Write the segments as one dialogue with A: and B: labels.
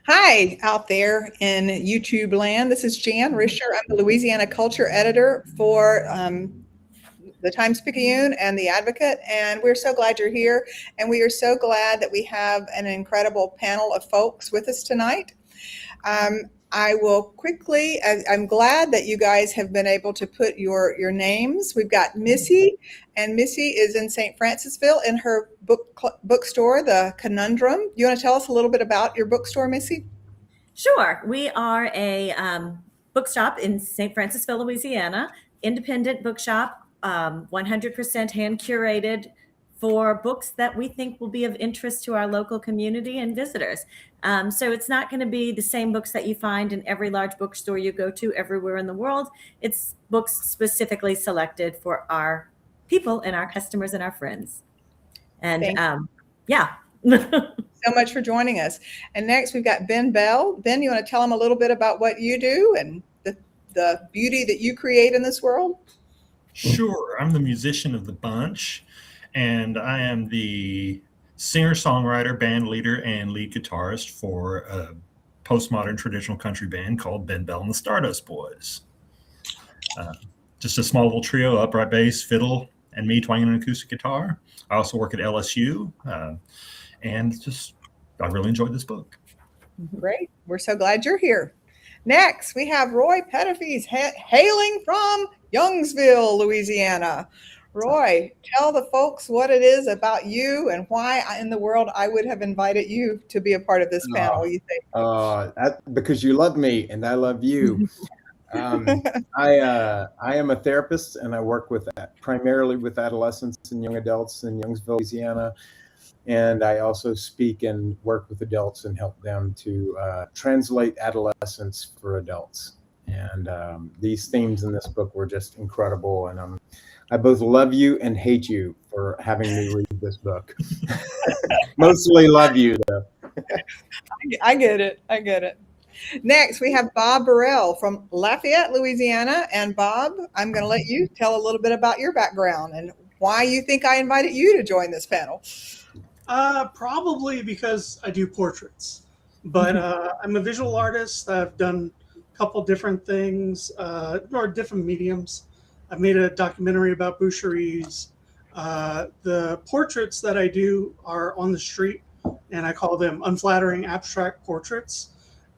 A: Hi, out there in YouTube land. This is Jan Risher. I'm the Louisiana culture editor for the Times-Picayune and the Advocate, and we're so glad you're here. And we are so glad that we have an incredible panel of folks with us tonight. I will quickly, I'm glad that you guys have been able to put your names. We've got Missy, and Missy is in St. Francisville in her bookstore, The Conundrum. You want to tell us a little bit about your bookstore, Missy?
B: Sure. We are a bookshop in St. Francisville, Louisiana, independent bookshop, 100% hand curated for books that we think will be of interest to our local community and visitors. So it's not going to be the same books that you find in every large bookstore you go to everywhere in the world. It's books specifically selected for our people and our customers and our friends. And yeah.
A: So much for joining us. And next we've got Ben Bell. Ben, you want to tell them a little bit about what you do and the beauty that you create in this world?
C: Sure. I'm the musician of the bunch, and I am the singer-songwriter, band leader, and lead guitarist for a postmodern traditional country band called Ben Bell and the Stardust Boys. Just a small little trio, upright bass, fiddle, and me twanging an acoustic guitar. I also work at LSU, and I really enjoyed this book.
A: Great. We're so glad you're here. Next, we have Roy Pettifees hailing from Youngsville, Louisiana. Roy, tell the folks what it is about you and why in the world I would have invited you to be a part of this panel, you think?
D: Because you love me and I love you. I am a therapist, and I work primarily with adolescents and young adults in Youngsville, Louisiana. And I also speak and work with adults and help them to translate adolescence for adults. And these themes in this book were just incredible. And I both love you and hate you for having me read this book. Mostly love you, though.
A: I get it. Next, we have Bob Burrell from Lafayette, Louisiana. And Bob, I'm going to let you tell a little bit about your background and why you think I invited you to join this panel.
E: Probably because I do portraits, but I'm a visual artist. I've done a couple different things, or different mediums. I've made a documentary about boucheries. The portraits that I do are on the street, and I call them unflattering abstract portraits.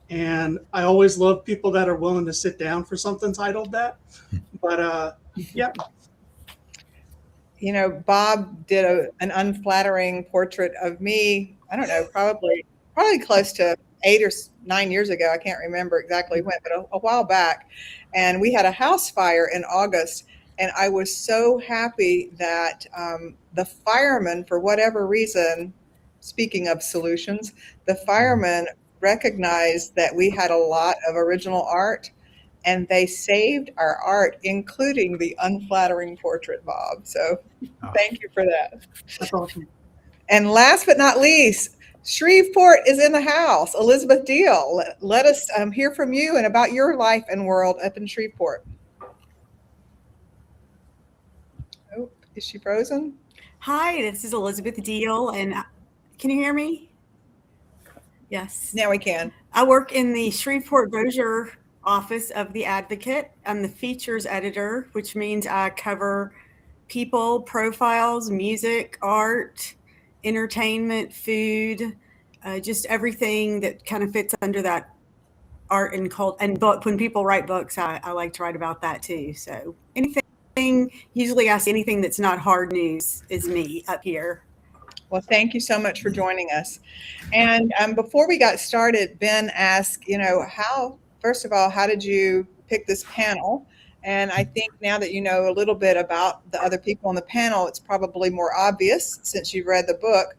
E: And I always love people that are willing to sit down for something titled that. But yeah.
A: You know, Bob did an unflattering portrait of me, I don't know, probably close to 8 or 9 years ago. I can't remember exactly when, but a while back. And we had a house fire in August. And I was so happy that the firemen, for whatever reason, speaking of solutions, the firemen recognized that we had a lot of original art. And they saved our art, including the unflattering portrait, Bob. So thank you for that.
E: That's awesome.
A: And last but not least, Shreveport is in the house. Elizabeth Deal, let us hear from you and about your life and world up in Shreveport. Oh, is she frozen?
F: Hi, this is Elizabeth Deal. And can you hear me? Yes.
A: Now we can.
F: I work in the Shreveport-Bossier office of the Advocate. I'm the features editor, which means I cover people, profiles, music, art, entertainment, food, just everything that kind of fits under that art and cult. And when people write books, I like to write about that too. So usually I see anything that's not hard news is me up here.
A: Well, thank you so much for joining us. And before we got started, Ben asked, first of all, how did you pick this panel? And I think now that you know a little bit about the other people on the panel, it's probably more obvious since you've read the book.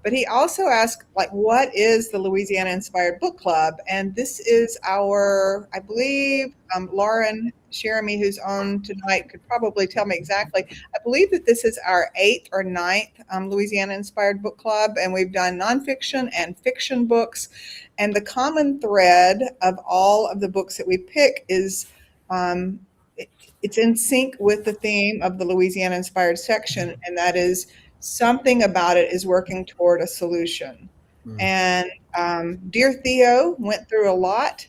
A: But he also asked, what is the Louisiana Inspired Book Club? And this is our, I believe, Lauren Sheremy, who's on tonight, could probably tell me exactly. I believe that this is our 8th or 9th Louisiana Inspired Book Club, and we've done nonfiction and fiction books. And the common thread of all of the books that we pick is it's in sync with the theme of the Louisiana Inspired section, and that is something about it is working toward a solution. And dear Theo went through a lot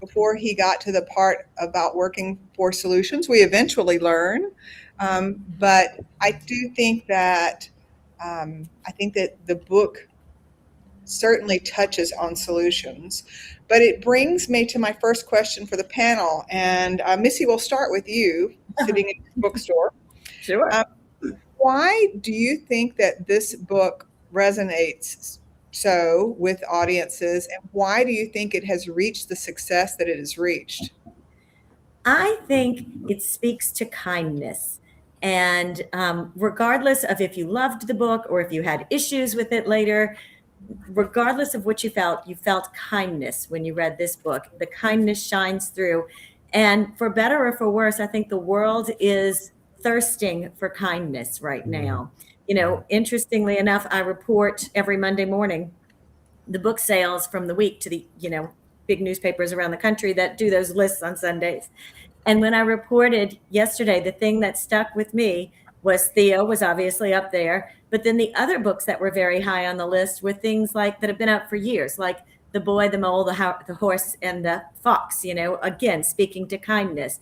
A: before he got to the part about working for solutions. We eventually learn, but I do think that the book certainly touches on solutions. But it brings me to my first question for the panel, and Missy, we'll start with you, sitting in the bookstore.
B: Sure.
A: Why do you think that this book resonates so with audiences, and why do you think it has reached the success that it has reached?
B: I think it speaks to kindness. And regardless of if you loved the book or if you had issues with it later, regardless of what you felt kindness when you read this book. The kindness shines through. And for better or for worse, I think the world is thirsting for kindness right now. You know, interestingly enough, I report every Monday morning the book sales from the week to the, big newspapers around the country that do those lists on Sundays. And when I reported yesterday, the thing that stuck with me was Theo was obviously up there. But then the other books that were very high on the list were things like that have been out for years, like The Boy, the Mole, the Horse, and the Fox, again, speaking to kindness.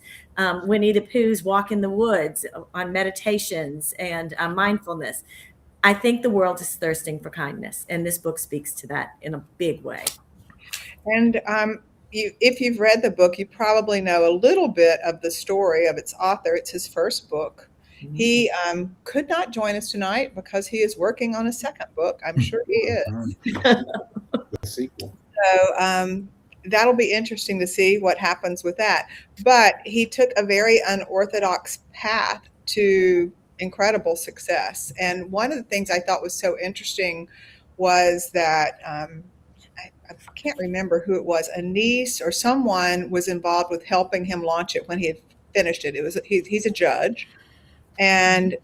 B: Winnie the Pooh's Walk in the Woods on meditations and mindfulness. I think the world is thirsting for kindness, and this book speaks to that in a big way.
A: And if you've read the book, you probably know a little bit of the story of its author. It's his first book. Mm-hmm. He could not join us tonight because he is working on a second book. I'm sure he is.
D: The sequel.
A: So that'll be interesting to see what happens with that. But he took a very unorthodox path to incredible success. And one of the things I thought was so interesting was that I can't remember who it was, a niece or someone was involved with helping him launch it when he had finished it. He's a judge, and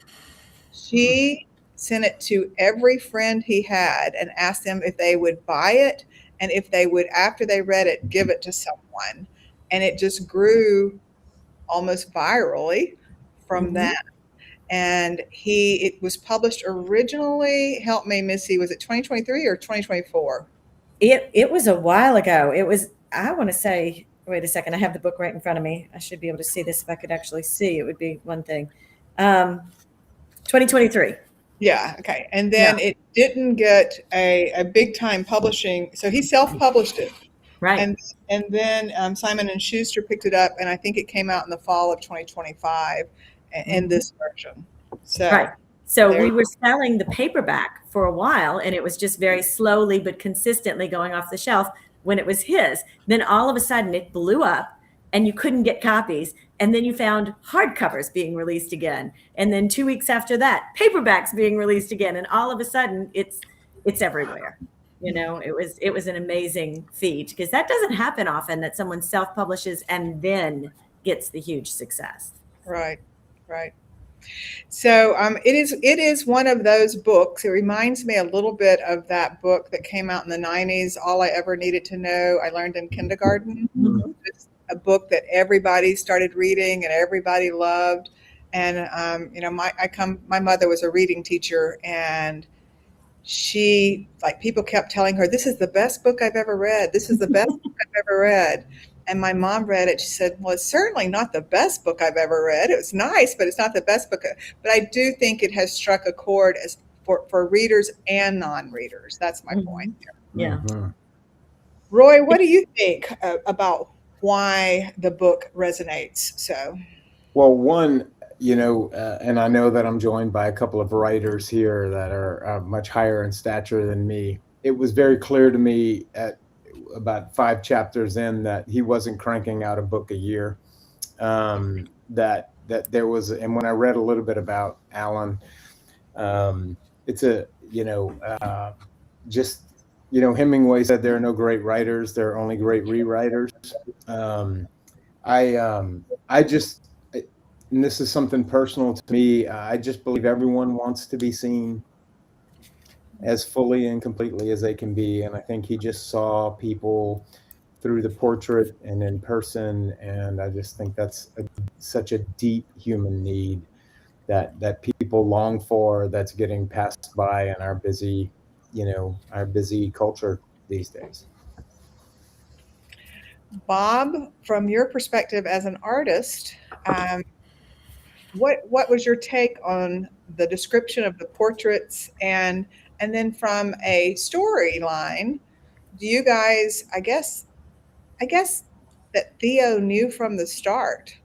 A: she sent it to every friend he had and asked them if they would buy it, and if they would, after they read it, give it to someone. And it just grew almost virally from that. And it was published originally, help me, Missy, was it 2023 or 2024?
B: It was a while ago. It was, I want to say, wait a second, I have the book right in front of me. I should be able to see this. If I could actually see, it would be one thing. 2023.
A: Yeah, okay. And then it didn't get a big time publishing, so he self-published it.
B: Right.
A: And then Simon & Schuster picked it up, and I think it came out in the fall of 2025 in this version. So,
B: right. So we were selling the paperback for a while, and it was just very slowly but consistently going off the shelf when it was his. Then all of a sudden it blew up and you couldn't get copies. And then you found hardcovers being released again. And then 2 weeks after that, paperbacks being released again. And all of a sudden it's everywhere. It was an amazing feat, because that doesn't happen often, that someone self-publishes and then gets the huge success.
A: Right. So it is one of those books. It reminds me a little bit of that book that came out in the 90s, All I Ever Needed to Know, I Learned in Kindergarten. Mm-hmm. It's a book that everybody started reading and everybody loved. And my mother was a reading teacher, and people kept telling her, this is the best book I've ever read. This is the best book I've ever read. And my mom read it. She said, well, it's certainly not the best book I've ever read. It was nice, but it's not the best book. But I do think it has struck a chord for readers and non-readers. That's my point.
B: Yeah.
D: Mm-hmm.
A: Roy, what do you think about why the book resonates so?
D: Well, one, and I know that I'm joined by a couple of writers here that are much higher in stature than me. It was very clear to me at about 5 chapters in that he wasn't cranking out a book a year. That there was, and when I read a little bit about Alan, it's Hemingway said there are no great writers, there are only great rewriters. And this is something personal to me. I just believe everyone wants to be seen as fully and completely as they can be. And I think he just saw people through the portrait and in person. And I just think that's such a deep human need that people long for, that's getting passed by in our busy our busy culture these days.
A: Bob, from your perspective as an artist, what was your take on the description of the portraits, and then from a storyline, do you guys, I guess that Theo knew from the start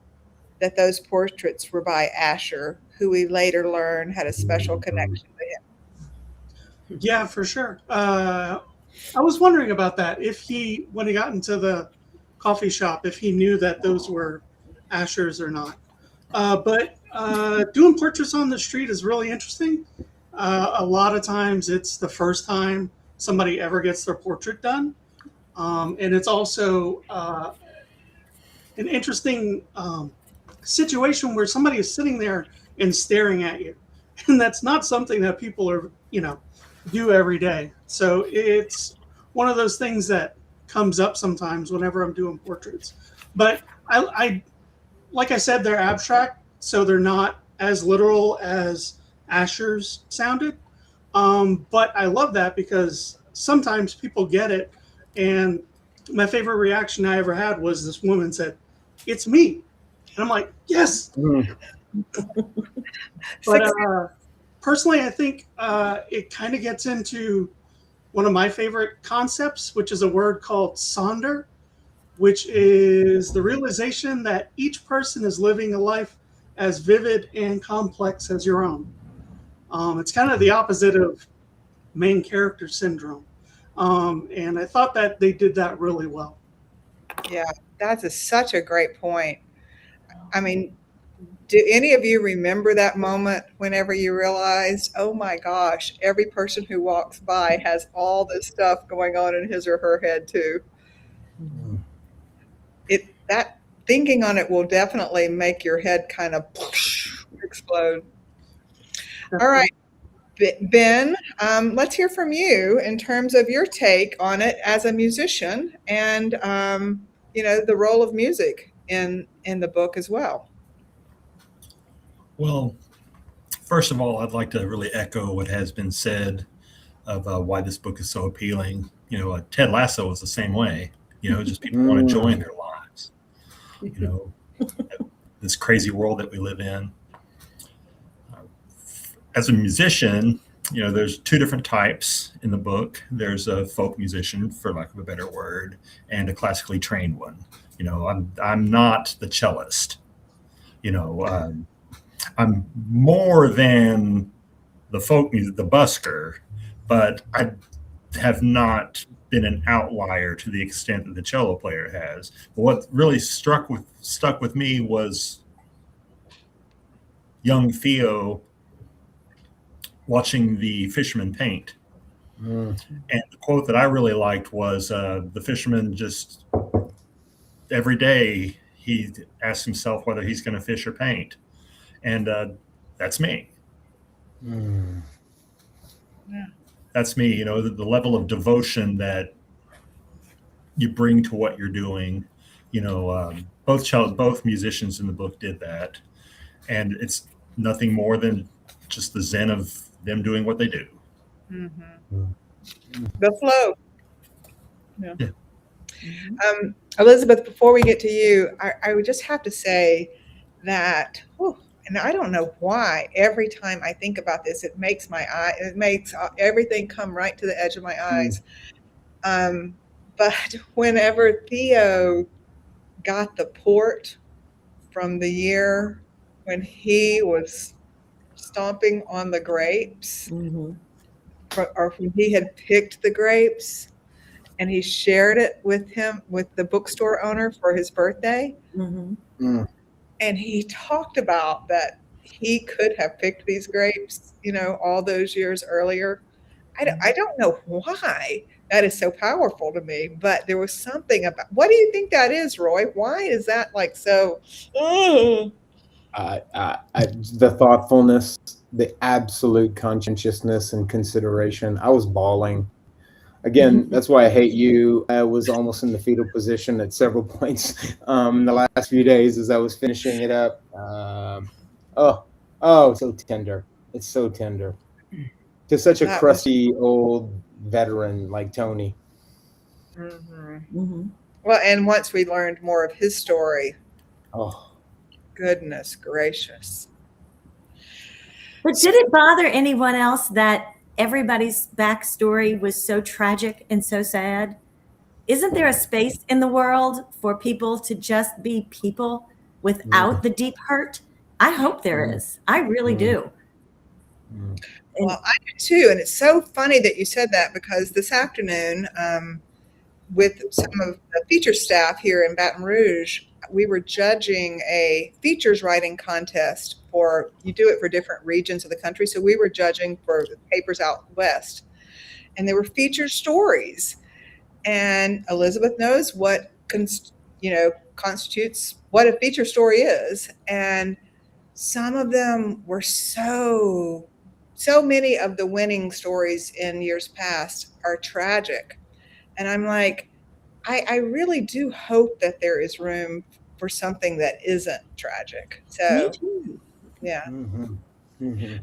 A: that those portraits were by Asher, who we later learned had a special connection to him.
E: Yeah, for sure. I was wondering about that. If he, when he got into the coffee shop, if he knew that those were Asher's or not. But doing portraits on the street is really interesting. A lot of times it's the first time somebody ever gets their portrait done. And it's also an interesting situation where somebody is sitting there and staring at you. And that's not something that people are, do every day. So it's one of those things that comes up sometimes whenever I'm doing portraits. But I like I said, they're abstract, so they're not as literal as Asher's sounded. But I love that because sometimes people get it. And my favorite reaction I ever had was this woman said, "It's me." And I'm like, yes. But personally, I think it kind of gets into one of my favorite concepts, which is a word called sonder, which is the realization that each person is living a life as vivid and complex as your own. It's kind of the opposite of main character syndrome. And I thought that they did that really well.
A: Yeah, that's such a great point. I mean, do any of you remember that moment whenever you realized, oh my gosh, every person who walks by has all this stuff going on in his or her head too? That thinking on it will definitely make your head kind of explode. All right, Ben, let's hear from you in terms of your take on it as a musician, and the role of music in the book as well.
C: Well, first of all, I'd like to really echo what has been said of why this book is so appealing. Ted Lasso was the same way. Just people want to join their lives. This crazy world that we live in. As a musician, there's two different types in the book. There's a folk musician, for lack of a better word, and a classically trained one. I'm not the cellist. I'm more than the folk music, the busker, but I have not been an outlier to the extent that the cello player has. But what really stuck with me was young Theo watching the fisherman paint. And the quote that I really liked was the fisherman just every day he asks himself whether he's going to fish or paint. And that's me.
A: Yeah.
C: That's me, the level of devotion that you bring to what you're doing. Both musicians in the book did that. And it's nothing more than just the zen of them doing what they do.
A: Mm-hmm. The flow. Yeah.
C: Yeah.
A: Elizabeth, before we get to you, I would just have to say that, and I don't know why, every time I think about this, it makes everything come right to the edge of my eyes. But whenever Theo got the port from the year when he was stomping on the grapes, or when he had picked the grapes, and he shared it with the bookstore owner for his birthday. And he talked about that he could have picked these grapes, all those years earlier. I don't know why that is so powerful to me, but there was something about, what do you think that is, Roy? Why is that like so?
D: The thoughtfulness, the absolute conscientiousness and consideration. I was bawling. Again, that's why I hate you. I was almost in the fetal position at several points the last few days as I was finishing it up. So tender. It's so tender. to such a
A: That was-
D: crusty old veteran like Tony.
A: Well, and once we learned more of his story,
D: Oh,
A: goodness gracious.
B: But did it bother anyone else that everybody's backstory was so tragic and so sad? Isn't there a space in the world for people to just be people without the deep hurt? I hope there is. I really do.
A: Well, I do too. And it's so funny that you said that, because this afternoon, with some of the feature staff here in Baton Rouge, we were judging a features writing contest you do it for different regions of the country. So we were judging for papers out west, and there were feature stories. And Elizabeth knows what constitutes what a feature story is. And some of them were so many of the winning stories in years past are tragic. And I'm like, I really do hope that there is room for something that isn't tragic. So,
B: Me too.
A: yeah.
D: mm-hmm.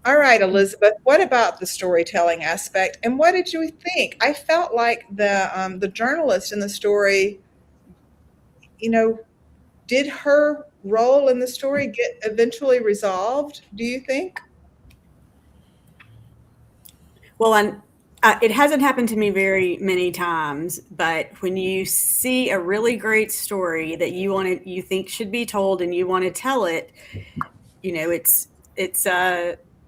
A: All right, Elizabeth, what about the storytelling aspect, and what did you think? I felt like the journalist in the story, did her role in the story get eventually resolved, do you think?
F: Well, it hasn't happened to me very many times, but when you see a really great story that you think should be told and you want to tell it, it's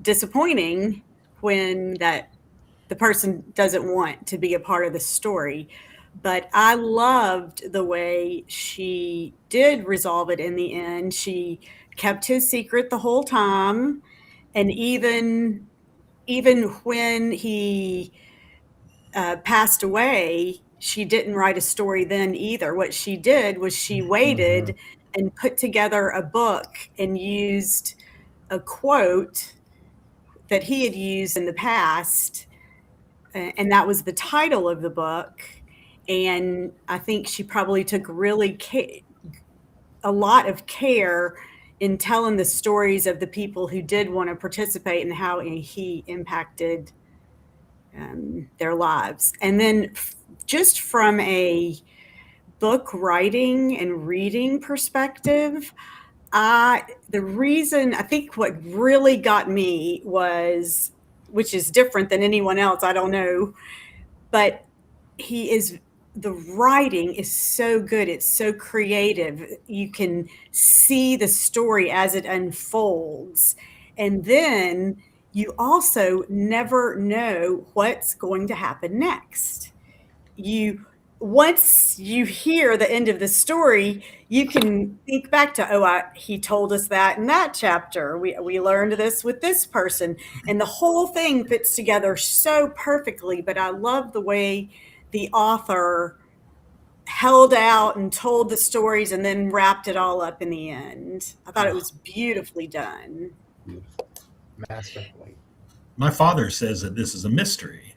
F: disappointing when the person doesn't want to be a part of the story. But I loved the way she did resolve it in the end. She kept his secret the whole time, and even when he passed away, she didn't write a story then either. What she did was she waited and put together a book and used a quote that he had used in the past, and that was the title of the book. And I think she probably took a lot of care in telling the stories of the people who did want to participate and how he impacted their lives. And then just from a book writing and reading perspective, the reason I think what really got me was, which is different than anyone else, I don't know, but the writing is so good. It's so creative. You can see the story as it unfolds. And then you also never know what's going to happen next. Once you hear the end of the story, you can think back to, he told us that in that chapter. We learned this with this person. And the whole thing fits together so perfectly. But I love the way the author held out and told the stories and then wrapped it all up in the end. I thought it was beautifully done.
D: Beautiful. Masterfully.
C: My father says that this is a mystery.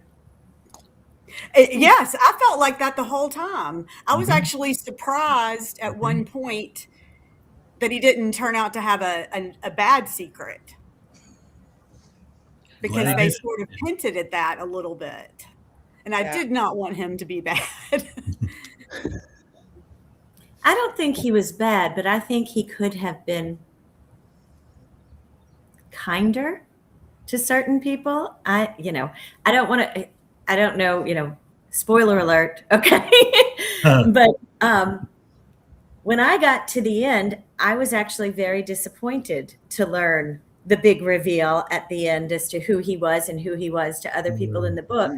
F: Yes, I felt like that the whole time. I was actually surprised at one point that he didn't turn out to have a bad secret, because they sort of hinted at that a little bit. And I did not want him to be bad.
B: I don't think he was bad, but I think he could have been kinder to certain people. I don't know, spoiler alert. Okay. But when I got to the end, I was actually very disappointed to learn the big reveal at the end as to who he was and who he was to other people in the book,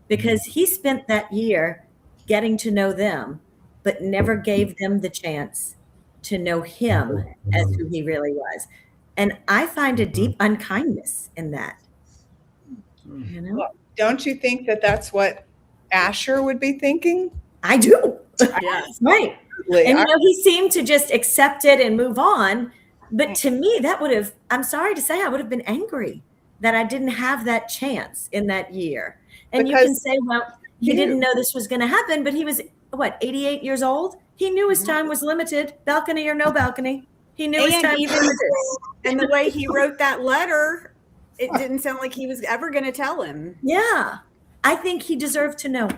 B: because he spent that year getting to know them, but never gave them the chance to know him as who he really was. And I find a deep unkindness in that.
A: Well, don't you think that that's what Asher would be thinking?
B: I do.
F: Yes.
B: Right. And he seemed to just accept it and move on. But to me, that would have, I'm sorry to say, I would have been angry that I didn't have that chance in that year. And you can say, well, he didn't know this was going to happen, but he was, 88 years old? He knew his time was limited, balcony or no balcony. He knew his time was limited.
F: And the way he wrote that letter it didn't sound like he was ever going to tell him.
B: Yeah. I think he deserved to know.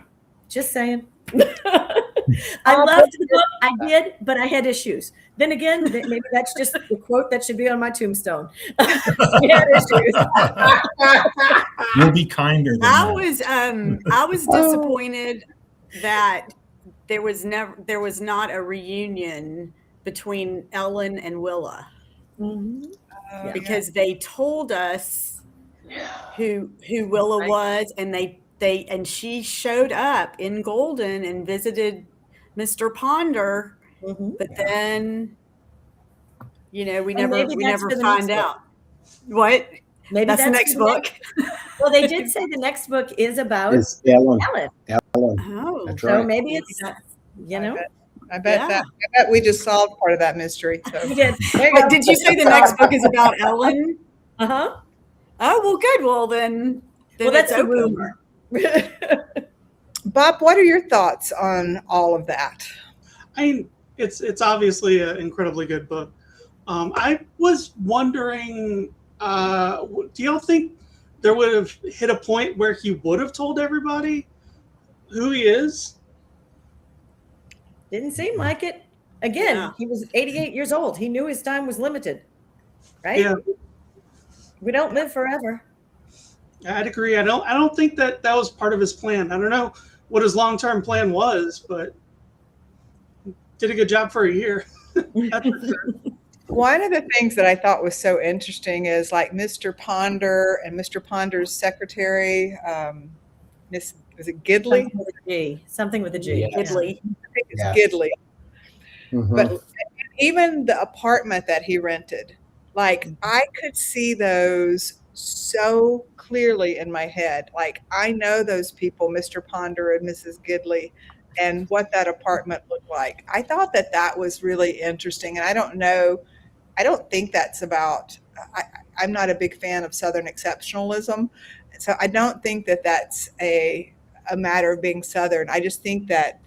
B: Just saying. I loved the book. I did, but I had issues. Then again, maybe that's just the quote that should be on my tombstone. We had issues.
C: We'll be kinder than that.
F: I was disappointed that there was not a reunion between Ellen and Willa, because they told us who Willa was, and she showed up in Golden and visited Mr. Ponder, but then we never find out. What?
B: Maybe
F: that's the next book.
B: Well, they did say the next book is about
D: Ellen.
F: Oh,
D: That's
B: so
D: right.
B: maybe it's
A: I bet we just solved part of that mystery. So.
B: we did.
F: But did you say the next book is about Ellen?
B: Uh-huh.
F: Oh, well, good. Well, then
B: That's
F: it's
B: a
F: open.
B: rumor.
A: Bob, what are your thoughts on all of that?
E: I mean, it's obviously an incredibly good book. I was wondering, do y'all think there would have hit a point where he would have told everybody who he is?
B: Didn't seem like it. Again, he was 88 years old. He knew his time was limited, right?
E: Yeah,
B: We don't live forever.
E: I'd agree. I don't think that was part of his plan. I don't know what his long-term plan was, but did a good job for a year. That's for sure.
A: One of the things that I thought was so interesting is like Mr. Ponder and Mr. Ponder's secretary, was it Gidley?
B: Something with a G.
D: Yeah.
F: Gidley.
A: I think it's
D: Yeah.
A: Gidley.
D: Mhm.
A: But even the apartment that he rented, like I could see those so clearly in my head. Like I know those people, Mr. Ponder and Mrs. Gidley, and what that apartment looked like. I thought that was really interesting. And I don't think that's about, I'm not a big fan of Southern exceptionalism. So I don't think that that's a matter of being Southern. I just think that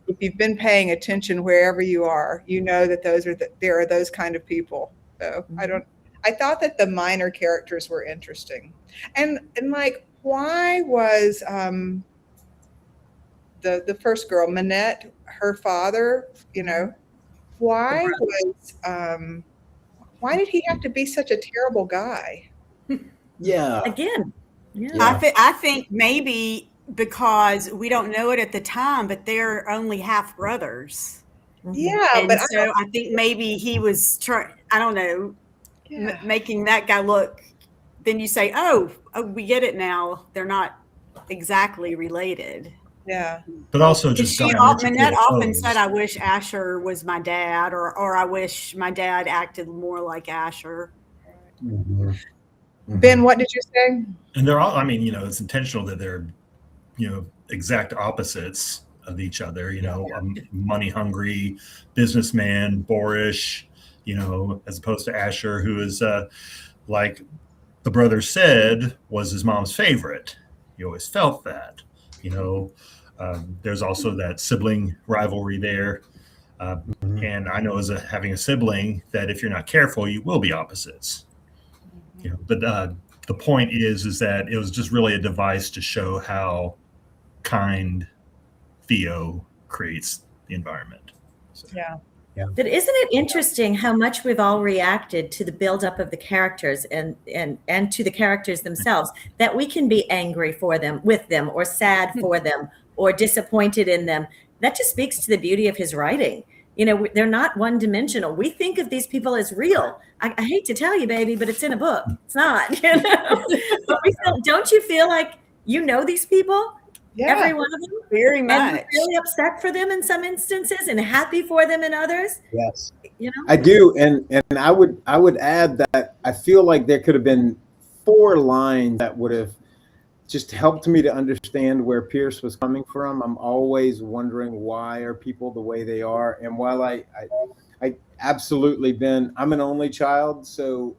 A: if you've been paying attention wherever you are, you know that there are those kind of people. So I thought that the minor characters were interesting. And like, why was the first girl, Manette, her father, why did he have to be such a terrible guy?
D: Yeah.
B: Again. Yeah.
F: I think maybe because we don't know it at the time, but they're only half brothers.
A: Yeah,
F: And
A: but
F: so I think maybe he was I don't know, making that guy look. Then you say, oh, we get it now. They're not exactly related.
A: yeah.
C: But also just
F: Manette often said, I wish Asher was my dad, or I wish my dad acted more like Asher.
D: Mhm. Mhm.
A: Ben, what did you say?
C: And they're all, I mean, it's intentional that they're, exact opposites of each other, a money hungry businessman, boorish, as opposed to Asher, who is, like the brother said, was his mom's favorite. He always felt that, there's also that sibling rivalry there. And I know having a sibling that if you're not careful, you will be opposites. But the point is that it was just really a device to show how kind Theo creates the environment. So.
A: Yeah.
B: But isn't it interesting how much we've all reacted to the buildup of the characters and to the characters themselves, that we can be angry with them, or sad for them, or disappointed in them. That just speaks to the beauty of his writing. They're not one-dimensional. We think of these people as real. I hate to tell you, baby, but it's in a book. It's not. But don't you feel like these people?
A: Yeah.
B: Every one of them?
F: Very
B: And
F: much.
B: you're really upset for them in some instances and happy for them in others?
D: Yes, I do. And I would add that I feel like there could have been 4 lines that would have just helped me to understand where Pierce was coming from. I'm always wondering, why are people the way they are? And while I absolutely I'm an only child, so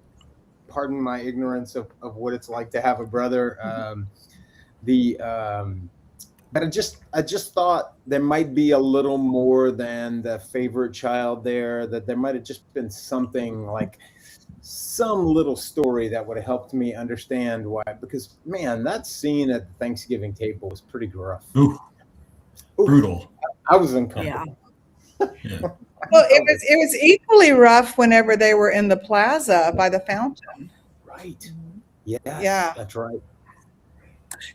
D: pardon my ignorance of what it's like to have a brother. But I just thought there might be a little more than the favorite child there, that there might have just been something like some little story that would have helped me understand why. Because man, that scene at the Thanksgiving table was pretty gruff.
C: Ooh,
D: Ooh,
C: brutal.
D: I was uncomfortable.
C: Yeah.
A: Well, it was equally rough whenever they were in the plaza by the fountain.
D: Right. Yes,
A: Yeah.
D: that's right.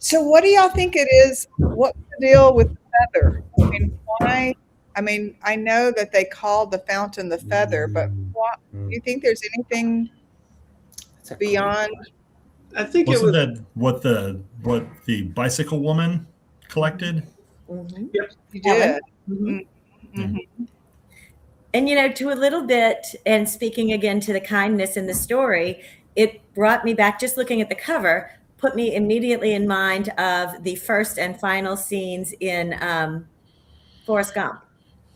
A: So what do y'all think it is? What's the deal with the feather? I mean, why? I mean, I know that they called the fountain the feather, but why, do you think there's anything
D: That's a great
A: beyond?
D: question.
E: I think it
C: Wasn't
E: was.
C: that what the bicycle woman collected?
B: Mhm.
A: You
B: Helen?
A: did.
B: Mhm.
A: Mhm.
B: And, you know, to a little bit, and speaking again to the kindness in the story, it brought me back, just looking at the cover, put me immediately in mind of the first and final scenes in Forrest Gump.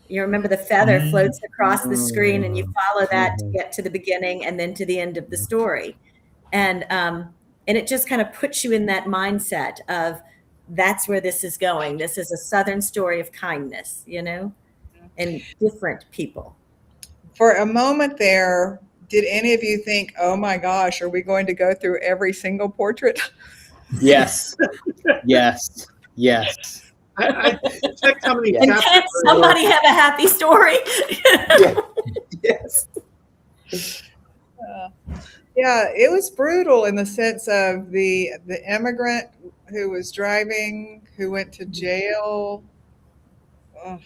B: You remember the feather
C: Mm.
B: floats across the screen and you follow that to
D: Mhm.
B: get to the beginning and then to the end of the story. And it just kind of puts you in that mindset of that's where this is going. This is a Southern story of kindness, you know, and different people.
A: For a moment there, did any of you think, oh my gosh, are we going to go through every single portrait?
D: Yes. Yes. Yes.
E: I checked how many
D: Yeah.
B: And
E: chapters
B: can't
E: there were.
B: somebody have a happy story?
D: Yeah. Yes.
A: Yeah, it was brutal in the sense of the immigrant who was driving, who went to jail. Ugh,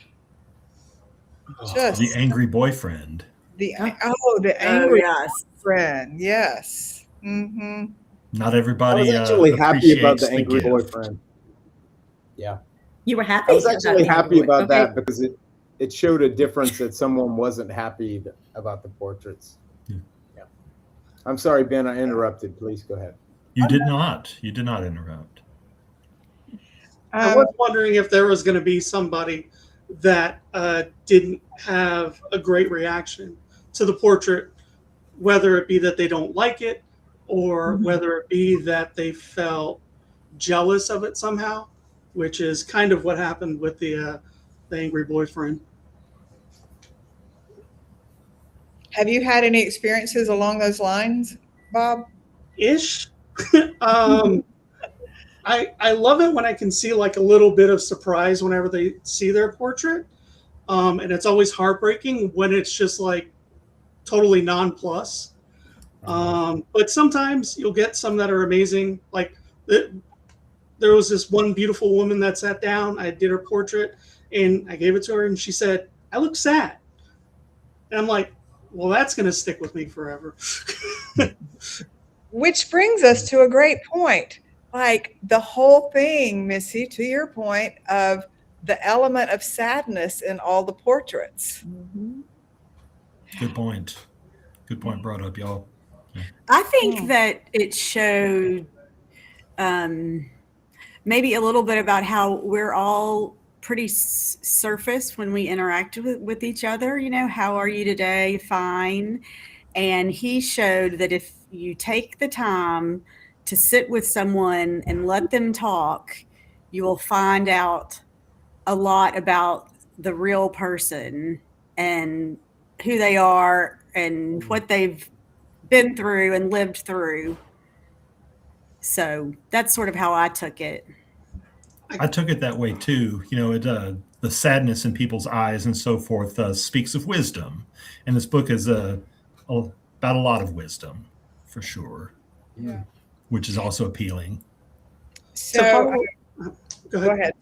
A: just
C: The angry boyfriend.
A: the
F: Oh,
A: angry
F: yes.
A: friend. Yes. Mm-hmm.
C: Not
D: I
C: everybody
D: was actually happy about
C: appreciates
D: the angry
C: gift.
D: boyfriend. Yeah.
B: You were happy
D: I was
B: about
D: actually
B: the
D: happy about
B: okay.
D: that because it showed a difference that someone wasn't happy about the portraits.
C: Yeah.
D: Yeah. I'm sorry, Ben, I interrupted. Please go ahead.
C: You did not. You did not interrupt.
E: I
A: Um,
E: was wondering if there was going to be somebody that didn't have a great reaction to the portrait, whether it be that they don't like it or whether it be that they felt jealous of it somehow, which is kind of what happened with the angry boyfriend.
A: have you had any experiences along those lines, Bob?
E: Ish. um, I love it when I can see like a little bit of surprise whenever they see their portrait. And it's always heartbreaking when it's just like totally nonplus. But sometimes you'll get some that are amazing. Like there was this one beautiful woman that sat down. I did her portrait and I gave it to her, and she said, "I look sad." And I'm like, "Well, that's going to stick with me forever."
A: Which brings us to a great point. Like the whole thing, Missy, to your point of the element of sadness in all the portraits.
B: Mhm.
C: Good point. Good point brought up, y'all.
F: I think that it showed maybe a little bit about how we're all pretty surface when we interact with each other. You know, how are you today? Fine. And he showed that if you take the time to sit with someone and let them talk, you will find out a lot about the real person and who they are and what they've been through and lived through. So that's sort of how I took it.
C: I took it that way too. You know, the sadness in people's eyes and so forth speaks of wisdom, and this book is about a lot of wisdom, for sure.
A: Yeah.
C: Which is also appealing.
A: So
E: Go
A: go ahead.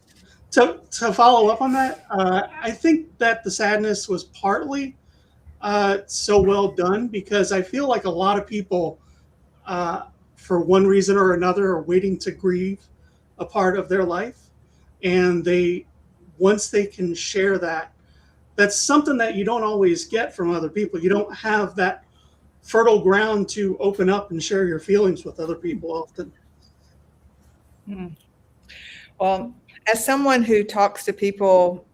E: To follow up on that, I think that the sadness was partly so well done because I feel like a lot of people, for one reason or another, are waiting to grieve a part of their life, and once they can share that, that's something that you don't always get from other people. You don't have that fertile ground to open up and share your feelings with other people often.
A: Well, as someone who talks to people,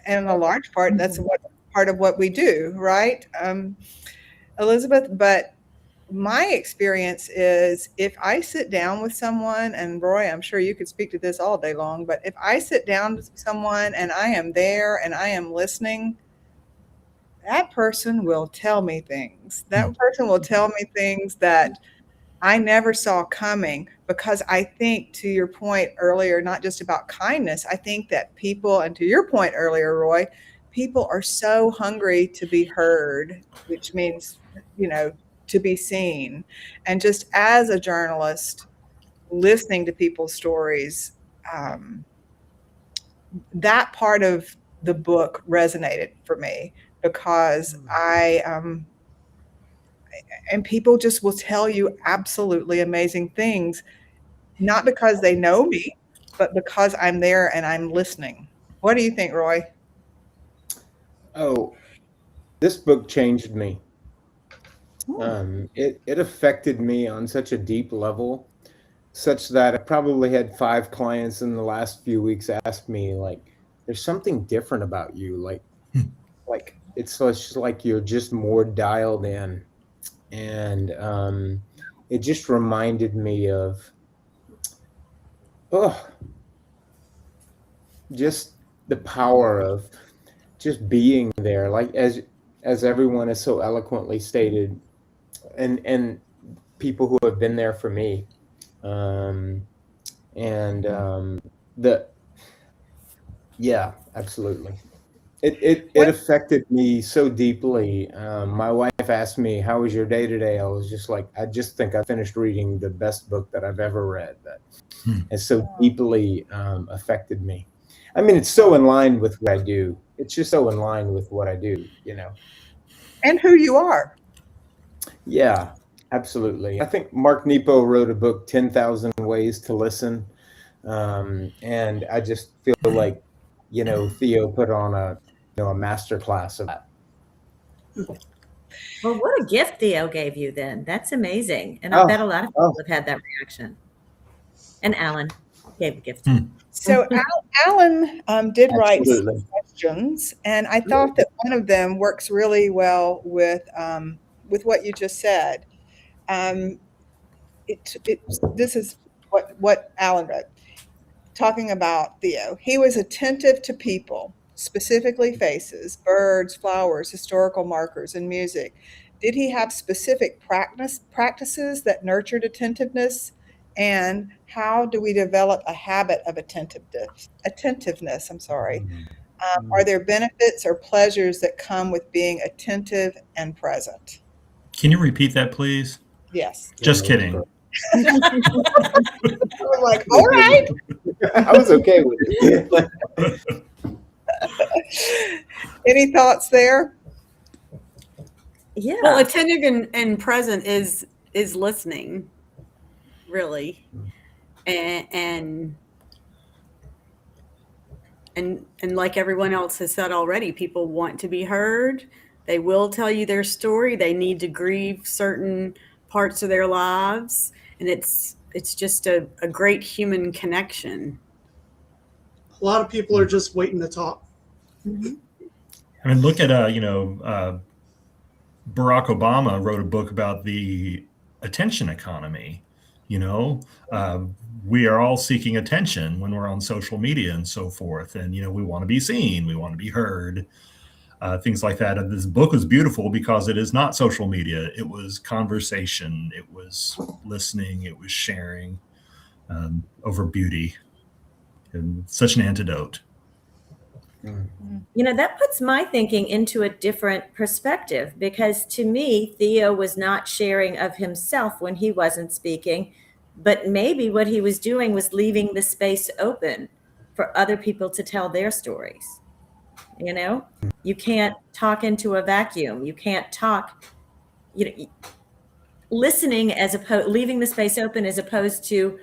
A: and in a large part, that's what part of what we do, right, Elizabeth? But my experience is if I sit down with someone, and Roy, I'm sure you could speak to this all day long, but if I sit down with someone and I am there and I am listening, that person will tell me things. That person will tell me things that I never saw coming, because I think, to your point earlier, not just about kindness, I think that people, and to your point earlier, Roy, people are so hungry to be heard, which means, to be seen. And just as a journalist, listening to people's stories, that part of the book resonated for me, because and people just will tell you absolutely amazing things, not because they know me, but because I'm there and I'm listening. What do you think, Roy?
D: Oh, this book changed me. It affected me on such a deep level, such that I probably had 5 clients in the last few weeks ask me, like, there's something different about you. Like it's just like you're just more dialed in. And it just reminded me of, oh, just the power of just being there, like as everyone has so eloquently stated, and people who have been there for me, and the yeah, absolutely. It
A: What?
D: affected me so deeply. My wife asked me, "How was your day today?" I was just like, "I just think I finished reading the best book that I've ever read. That has so deeply affected me." I mean, it's so in line with what I do. It's just so in line with what I do, you know.
A: And who you are.
D: Yeah, absolutely. I think Mark Nepo wrote a book, 10,000 Ways to Listen. And I just feel like, Theo put on a master class of that.
B: Well, what a gift Theo gave you then. That's amazing. And I
D: Oh,
B: bet a lot of
D: oh,
B: people have had that reaction. And Alan gave a gift.
A: So Alan did write some
D: absolutely.
A: questions, and I thought that one of them works really well with what you just said. Um, this is what Alan wrote, talking about Theo. He was attentive to people, specifically faces, birds, flowers, historical markers, and music. Did he have specific practices that nurtured attentiveness? And how do we develop a habit of attentiveness? I'm sorry. Are there benefits or pleasures that come with being attentive and present?
C: Can you repeat that, please?
A: Yes.
C: Just kidding.
A: I'm like, all right.
D: I was okay with it.
A: Any thoughts there?
B: Yeah.
F: Well, attentive and present is listening, really, and like everyone else has said already, people want to be heard. They will tell you their story. They need to grieve certain parts of their lives, and it's just a great human connection.
E: A lot of people are just waiting to talk.
C: I mean, look at Barack Obama wrote a book about the attention economy. We are all seeking attention when we're on social media and so forth, and we want to be seen, we want to be heard, things like that. And this book was beautiful because it is not social media. It was conversation, it was listening, it was sharing over beauty, and such an antidote.
B: That puts my thinking into a different perspective, because to me, Theo was not sharing of himself when he wasn't speaking, but maybe what he was doing was leaving the space open for other people to tell their stories. You can't talk into a vacuum. You can't talk, listening leaving the space open as opposed to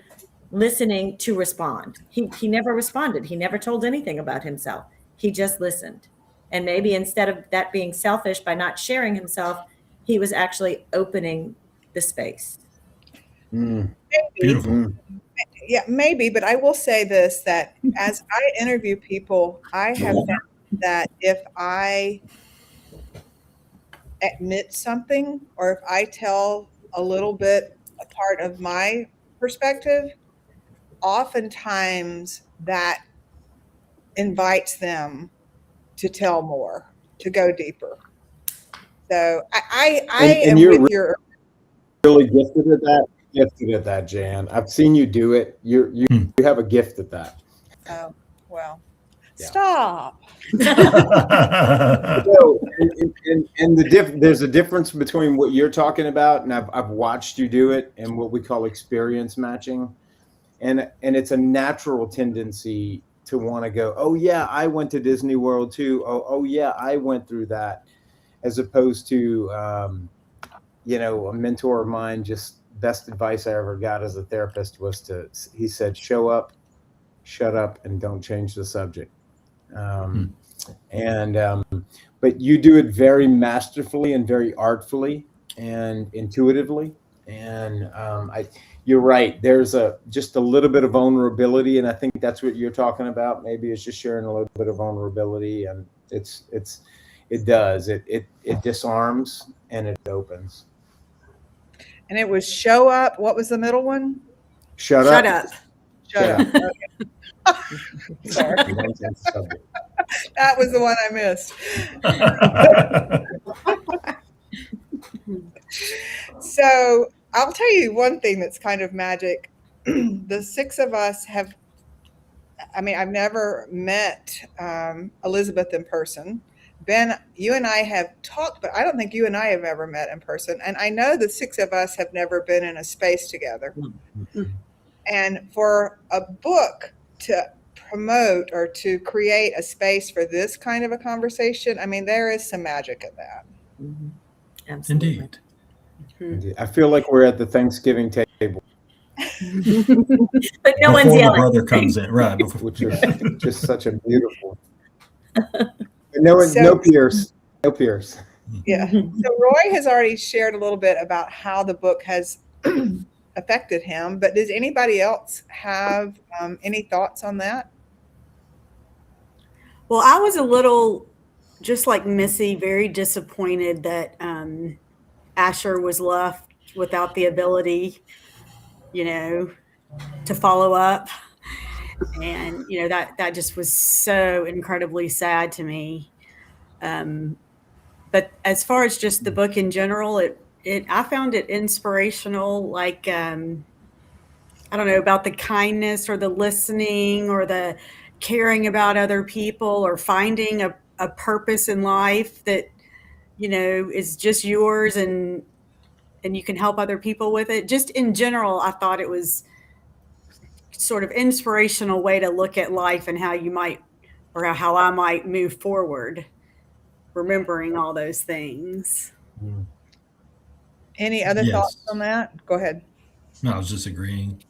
B: listening to respond. He never responded. He never told anything about himself. He just listened. And maybe instead of that being selfish by not sharing himself, he was actually opening the space.
C: Beautiful.
A: Yeah, maybe, but I will say this, that as I interview people, I have found that if I admit something, or if I tell a little bit a part of my perspective, oftentimes that invites them to tell more, to go deeper. So I
D: And
A: am
D: you're
A: with your.
D: really gifted at that. Gifted at that, Jan. I've seen you do it. You have a gift at that.
A: Oh, well,
D: Yeah.
A: stop.
D: So, and there's a difference between what you're talking about, and I've watched you do it, and what we call experience matching, and it's a natural tendency to want to go, oh yeah, I went to Disney World too. Oh yeah, I went through that, as opposed to a mentor of mine. Just best advice I ever got as a therapist was he said, show up, shut up, and don't change the subject. But you do it very masterfully and very artfully and intuitively. And you're right. There's just a little bit of vulnerability, and I think that's what you're talking about. Maybe it's just sharing a little bit of vulnerability, and it disarms and it opens.
A: And it was show up. What was the middle one?
D: Shut up.
A: Shut up. Okay. Sorry. That was the one I missed. So I'll tell you one thing that's kind of magic. The six of us have, I've never met Elizabeth in person. Ben, you and I have talked, but I don't think you and I have ever met in person. And I know the six of us have never been in a space together. And for a book to promote or to create a space for this kind of a conversation, there is some magic in that.
B: Absolutely.
D: Indeed. I feel like we're at the Thanksgiving table.
B: But no one's
C: Before
B: yelling.
C: the brother comes in, right?
D: Which is just such a beautiful. No Pierce. No Pierce.
A: Yeah. So Roy has already shared a little bit about how the book has affected him, but does anybody else have any thoughts on that?
F: Well, I was a little, just like Missy, very disappointed that Asher was left without the ability, to follow up. And, that just was so incredibly sad to me. But as far as just the book in general, I found it inspirational, like, I don't know, about the kindness or the listening or the caring about other people or finding a purpose in life that, is just yours and you can help other people with it. Just in general, I thought it was sort of inspirational way to look at life and how you might, or how I might move forward, remembering all those things.
A: Any other thoughts on that? Go ahead.
C: No, I was just agreeing.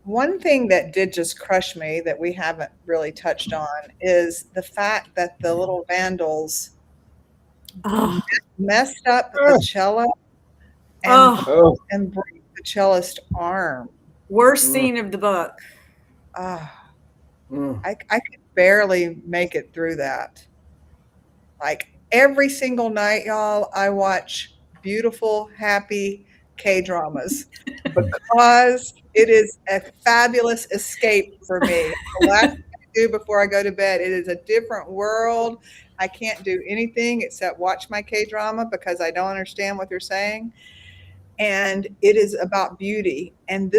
A: One thing that did just crush me that we haven't really touched on is the fact that the little vandals messed up the cello and broke the cellist's arm.
F: Worst scene of the book.
A: I could barely make it through that. Like every single night, y'all, I watch beautiful, happy K-dramas because it is a fabulous escape for me. The last thing I do before I go to bed, it is a different world. I can't do anything except watch my K-drama because I don't understand what they're saying. And it is about beauty. And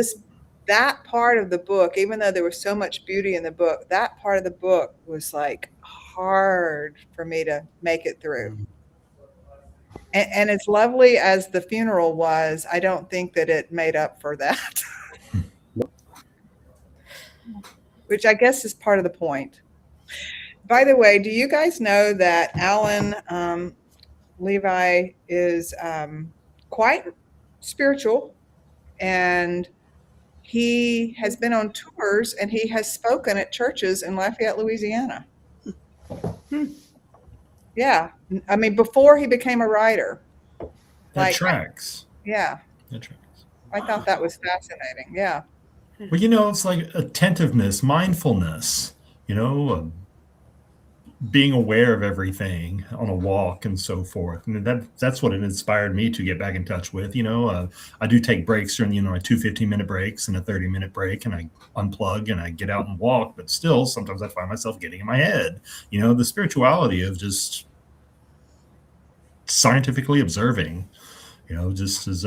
A: that part of the book, even though there was so much beauty in the book, that part of the book was like hard for me to make it through. And as lovely as the funeral was, I don't think that it made up for that. Which I guess is part of the point. By the way, do you guys know that Alan Levi is quite spiritual, and he has been on tours and he has spoken at churches in Lafayette, Louisiana. Yeah. Before he became a writer.
C: That tracks.
A: Yeah.
C: That tracks.
A: I thought that was fascinating. Yeah.
C: Well, it's like attentiveness, mindfulness, being aware of everything on a walk and so forth. And that's what it inspired me to get back in touch with. I do take breaks during, my 2 15-minute breaks and a 30-minute break, and I unplug and I get out and walk. But still, sometimes I find myself getting in my head, the spirituality of just scientifically observing, just as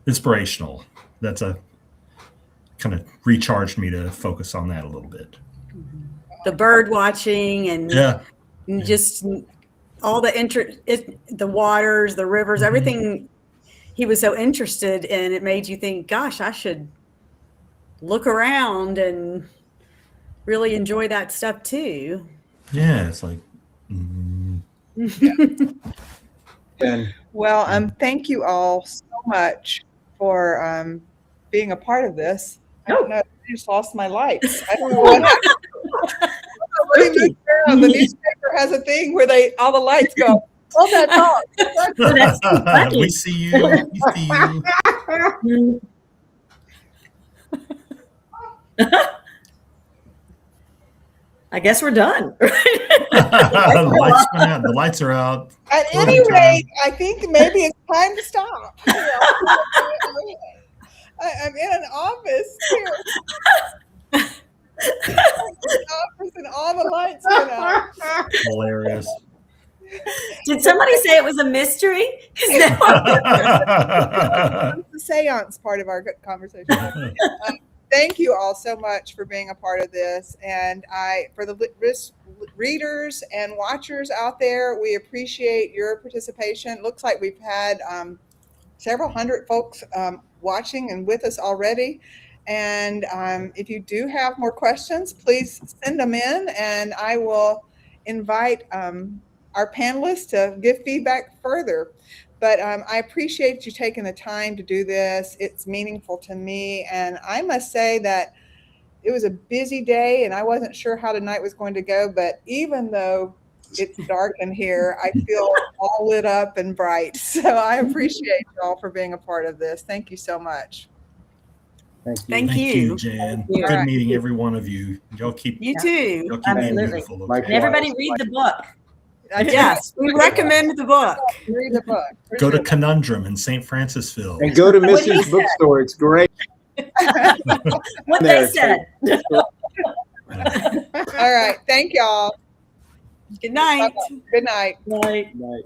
C: inspirational. That's a kind of recharged me to focus on that a little bit.
F: The bird watching and
C: Yeah.
F: just all the the waters, the rivers, everything he was so interested in, it made you think, gosh, I should look around and really enjoy that stuff too.
C: Yeah, it's like,
D: And
A: Well, thank you all so much for being a part of this. I don't know. I just lost my lights. I don't know what happened. Let me move around. The newspaper has a thing where all the lights go. Hold that thought.
B: That's too funny.
C: we see you. We see you.
B: I guess we're done.
C: The lights went out. The lights are out.
A: At
C: Closing
A: any
C: time.
A: rate, I think maybe it's time to stop. I'm in an office here. Office and all the lights went out.
C: Hilarious.
B: Did somebody say it was a mystery?
A: It's the seance part of our conversation. Thank you all so much for being a part of this. And for the readers and watchers out there, we appreciate your participation. Looks like we've had several hundred folks watching and with us already. And if you do have more questions, please send them in, and I will invite our panelists to give feedback further. But I appreciate you taking the time to do this. It's meaningful to me. And I must say that it was a busy day and I wasn't sure how tonight was going to go. But even though it's dark in here, I feel all lit up and bright. So I appreciate you all for being a part of this. Thank you so much.
D: thank you.
F: Thank
C: Thank
F: you.
C: you, Jan.
B: you.
C: Good meeting every one of you. Y'all keep,
F: You too.
C: y'all keep being
B: Absolutely.
C: beautiful.
D: Likewise.
B: And everybody read the book.
F: Yes, we recommend the book.
A: Read the book.
C: Go to Conundrum in St. Francisville.
D: And go to
B: What he
D: Missy's
B: said.
D: bookstore. It's great.
B: What
D: There,
B: they said.
A: All right. Thank y'all.
F: Good night.
A: Good night.
B: Right.
D: Night.